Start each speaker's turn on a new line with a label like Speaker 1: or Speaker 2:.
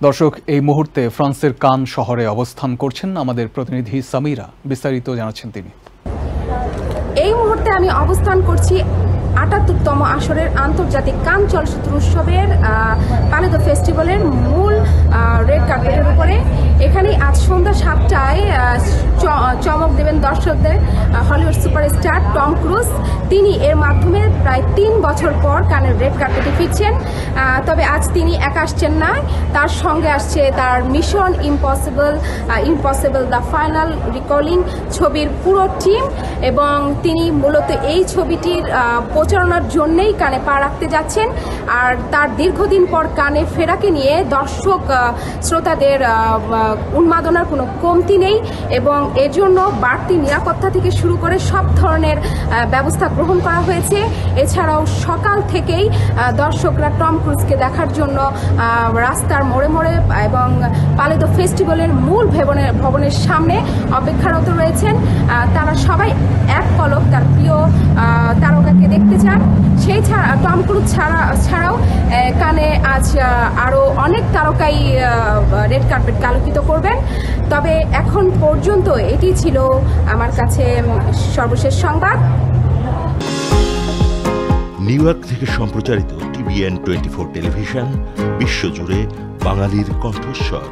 Speaker 1: দর্শক এই মুহূর্তে ফ্রান্সের কান শহরে অবস্থান করছেন আমাদের প্রতিনিধি সামিরা। বিস্তারিত জানাচ্ছেন তিনি।
Speaker 2: এই মুহূর্তে আমি অবস্থান করছি ৭৮তম আসরের আন্তর্জাতিক কান চলচ্চিত্র উৎসবের পালেদো ফেস্টিভ্যালের মূল রেড কার্পেটের উপরে। এখানে আজ সন্ধ্যা ৭টায় চমক দেবেন দর্শকদের হলিউড সুপারস্টার টম ক্রুজ। তিনি এর মাধ্যমে প্রায় ৩ বছর পর কানের রেড কার্পেটে ফিরছেন। তবে আজ তিনি একা আসছেন না, তার সঙ্গে আসছে তার mission impossible the final recalling ছবির পুরো টিম, এবং তিনি মূলত এই ছবিটির প্রচারণার জন্যই কানে পা রাখতে যাচ্ছেন। আর তার দীর্ঘদিন পর কানে ফেরাকে নিয়ে দর্শক শ্রোতাদের উন্মাদনার কোনো কমতি নেই, এবং এর জন্য বাড়তি নিরাপত্তা থেকে শুরু করে সব ধরনের ব্যবস্থা গ্রহণ করা হয়েছে। এছাড়াও সকাল থেকেই দর্শকরা টম ক্রুজকে দেখার জন্য রাস্তার মোড়ে মোড়ে এবং পালেদো ফেস্টিভ্যালের মূল ভবনের সামনে অপেক্ষারত রয়েছেন। তারা সবাই এক পলক তার প্রিয় তারকাকে দেখতে চান। সেই ছাড়া টম ক্রুজ ছাড়াও কানে আজ আরও অনেক তারকাই রেড কার্পেটকে আলোকিত করবেন। তবে এখন পর্যন্ত এটি ছিল আমার কাছে সর্বশেষ সংবাদ।
Speaker 3: নিউ ইয়র্ক থেকে সম্প্রচারিত TVN 24 টেলিভিশন বিশ্বজুড়ে বাঙালির কণ্ঠস্বর।